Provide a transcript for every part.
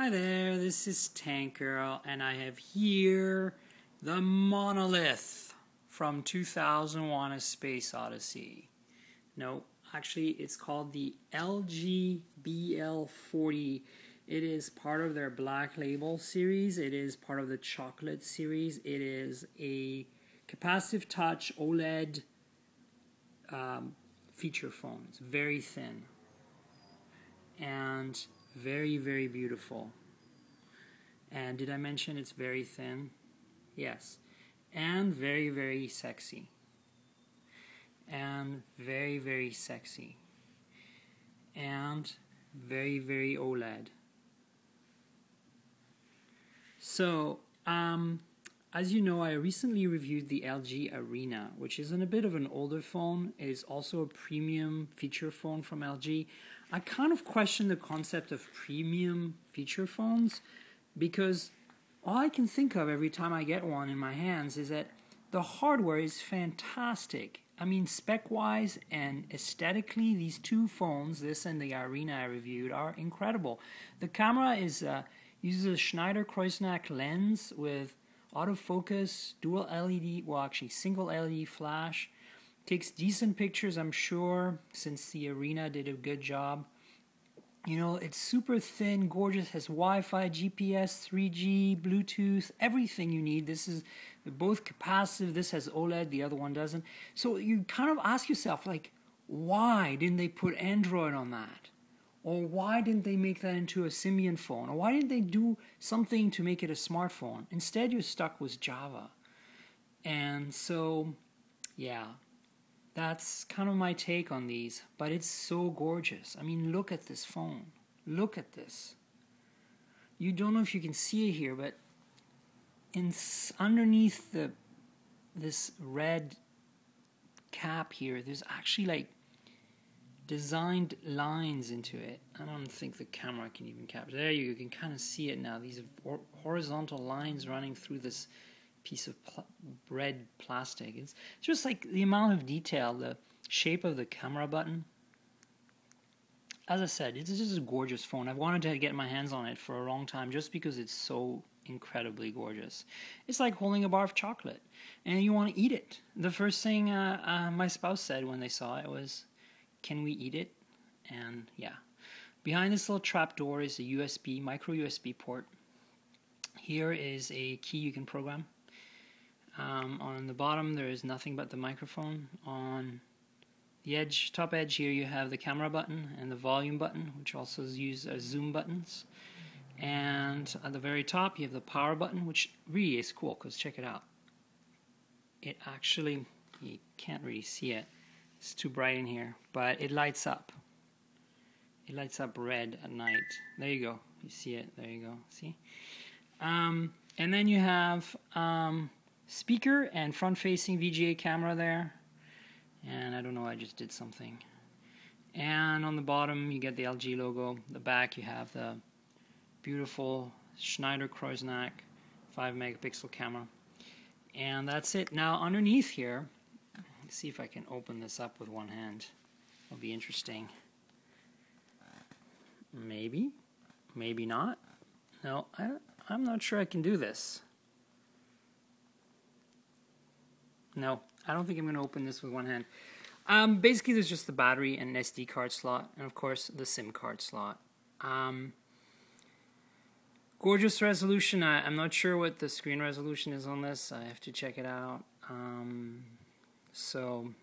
Hi there, this is Tank Girl, and I have here the monolith from 2001: A Space Odyssey. No, actually it's called the LG BL40. It is part of their Black Label series. It is part of the Chocolate series. It is a capacitive touch OLED feature phone. It's very thin and very, very beautiful. And did I mention it's very thin? Yes. And very, very sexy. And very, very sexy. And very, very OLED. So, as you know, I recently reviewed the LG Arena, which is a bit of an older phone. It is also a premium feature phone from LG. I kind of question the concept of premium feature phones because all I can think of every time I get one in my hands is that the hardware is fantastic. I mean, spec-wise and aesthetically, these two phones, this and the Arena I reviewed, are incredible. The camera uses a Schneider-Kreuznach lens with autofocus, dual LED, well actually single LED flash. Takes decent pictures, I'm sure, since the Arena did a good job. You know, it's super thin, gorgeous, has Wi-Fi, GPS, 3G, Bluetooth, everything you need. This is both capacitive, this has OLED, the other one doesn't. So you kind of ask yourself, like, why didn't they put Android on that? Or why didn't they make that into a Symbian phone? Or why didn't they do something to make it a smartphone? Instead, you're stuck with Java. And so, yeah. That's kind of my take on these, but it's so gorgeous. I mean, look at this phone. Look at this. You don't know if you can see it here, but underneath this red cap here, there's actually like designed lines into it. I don't think the camera can even capture. There you can kind of see it now. These horizontal lines running through this piece of red plastic. It's just like the amount of detail, the shape of the camera button. As I said, it's just a gorgeous phone. I've wanted to get my hands on it for a long time just because it's so incredibly gorgeous. It's like holding a bar of chocolate and you want to eat it. The first thing my spouse said when they saw it was, "Can we eat it?" And yeah. Behind this little trap door is a USB, micro USB port. Here is a key you can program. On the bottom there is nothing but the microphone. On the edge, top edge here, you have the camera button and the volume button, which also is used as zoom buttons. And at the very top you have the power button, which really is cool because check it out. It actually, you can't really see it, it's too bright in here, but it lights up. It lights up red at night. There you go, you see it, there you go, see? And then you have speaker and front-facing VGA camera there. And I don't know, I just did something. And on the bottom you get the LG logo. The back you have the beautiful Schneider-Kreuznach 5-megapixel camera. And that's it. Now underneath here, let's see if I can open this up with one hand. It'll be interesting. Maybe. Maybe not. No, I'm not sure I can do this. No, I don't think I'm going to open this with one hand. Basically, there's just the battery and an SD card slot, and of course, the SIM card slot. Gorgeous resolution. I'm not sure what the screen resolution is on this. I have to check it out. So,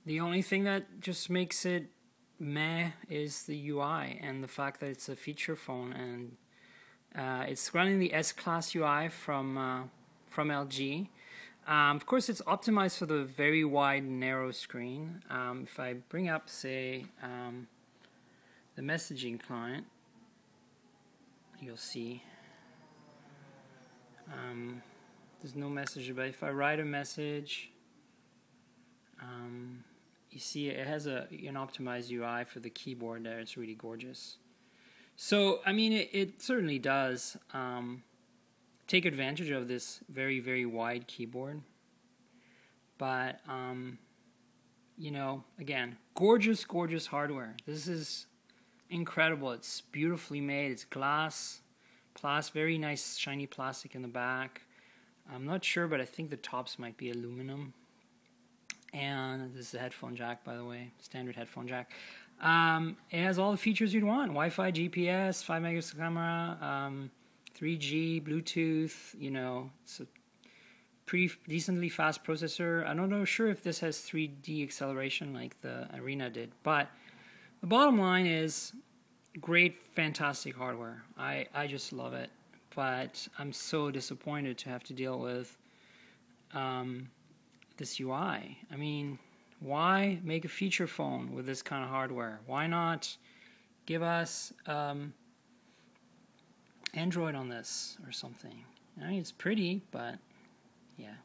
the only thing that just makes it meh is the UI and the fact that it's a feature phone, and it's running the S-Class UI from LG. Of course, it's optimized for the very wide, narrow screen. If I bring up, say, the messaging client, you'll see there's no message, but if I write a message, you see it has an optimized UI for the keyboard there. It's really gorgeous. So, I mean, it certainly does take advantage of this very, very wide keyboard. But, again, gorgeous, gorgeous hardware. This is incredible. It's beautifully made. It's glass, very nice shiny plastic in the back. I'm not sure, but I think the tops might be aluminum. And this is a headphone jack, by the way, standard headphone jack. It has all the features you'd want: Wi-Fi, GPS, 5 megapixel camera, 3G, Bluetooth. You know, it's a pretty decently fast processor. I'm not sure if this has 3D acceleration like the Arena did, but the bottom line is great, fantastic hardware. I just love it, but I'm so disappointed to have to deal with this UI. I mean, why make a feature phone with this kind of hardware? Why not give us Android on this or something? I mean, it's pretty, but yeah.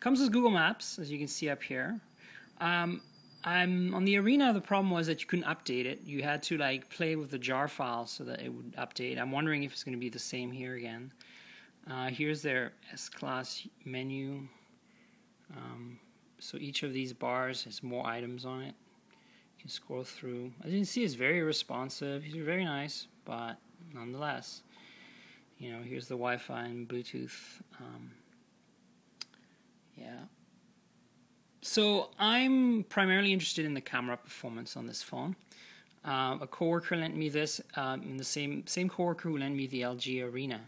Comes with Google Maps, as you can see up here. I'm on the Arena. The problem was that you couldn't update it. You had to like play with the jar file so that it would update. I'm wondering if it's going to be the same here again. Here's their S-Class menu. So each of these bars has more items on it. You can scroll through. As you can see, it's very responsive. These are very nice, but nonetheless, you know, here's the Wi-Fi and Bluetooth. Yeah. So I'm primarily interested in the camera performance on this phone. A coworker lent me this, and the same coworker who lent me the LG Arena,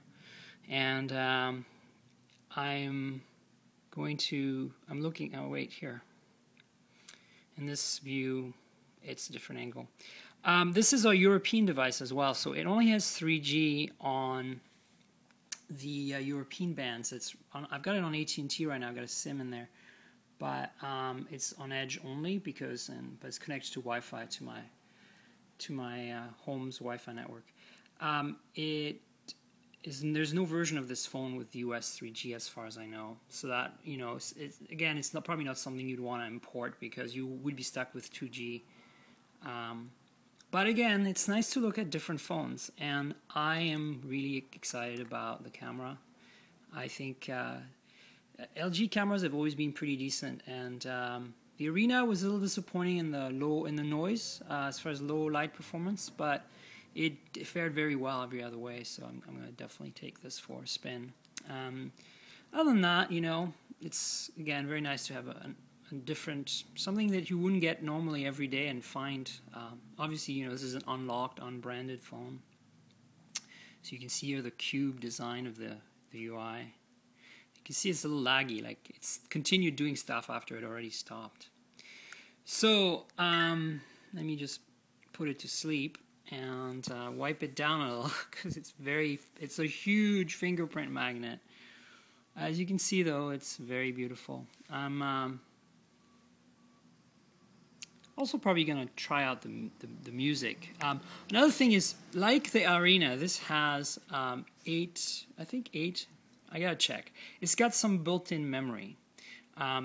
and I'm looking. Oh wait, here. In this view, it's a different angle. This is a European device as well, so it only has 3G on the European bands. I've got it on AT&T right now. I've got a SIM in there, but it's on Edge only but it's connected to Wi-Fi to my home's Wi-Fi network. There's no version of this phone with US 3G as far as I know. So that, you know, it's probably not something you'd want to import because you would be stuck with 2G. But again, it's nice to look at different phones, and I am really excited about the camera. I think LG cameras have always been pretty decent, and the Arena was a little disappointing in the noise as far as low light performance, but it fared very well every other way. So I'm going to definitely take this for a spin. Other than that, you know, it's again very nice to have a different, something that you wouldn't get normally every day and find. Obviously, you know, this is an unlocked, unbranded phone. So you can see here the cube design of the UI. You can see it's a little laggy, like it's continued doing stuff after it already stopped. So let me just put it to sleep and wipe it down a little because it's a huge fingerprint magnet. As you can see though, it's very beautiful. I'm also probably going to try out the music. Another thing is, like the Arena, this has eight, I gotta check. It's got some built-in memory.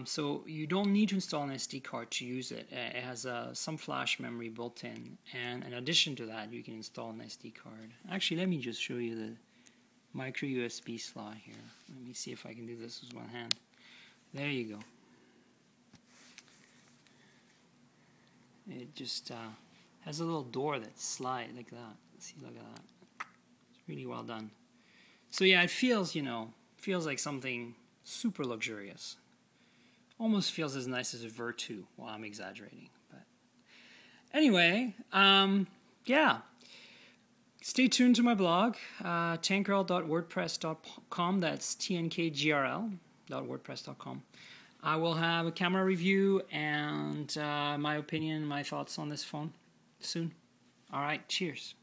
So you don't need to install an SD card to use it. It has some flash memory built in. And in addition to that, you can install an SD card. Actually, let me just show you the micro USB slot here. Let me see if I can do this with one hand. There you go. It just has a little door that slides like that. See, look at that. It's really well done. So yeah, it feels, you know, like something super luxurious. Almost feels as nice as a Ver 2. Well, I'm exaggerating, but anyway, yeah. Stay tuned to my blog, tankgrl.wordpress.com. That's tnkgrl.wordpress.com. I will have a camera review and my opinion, my thoughts on this phone soon. All right, cheers.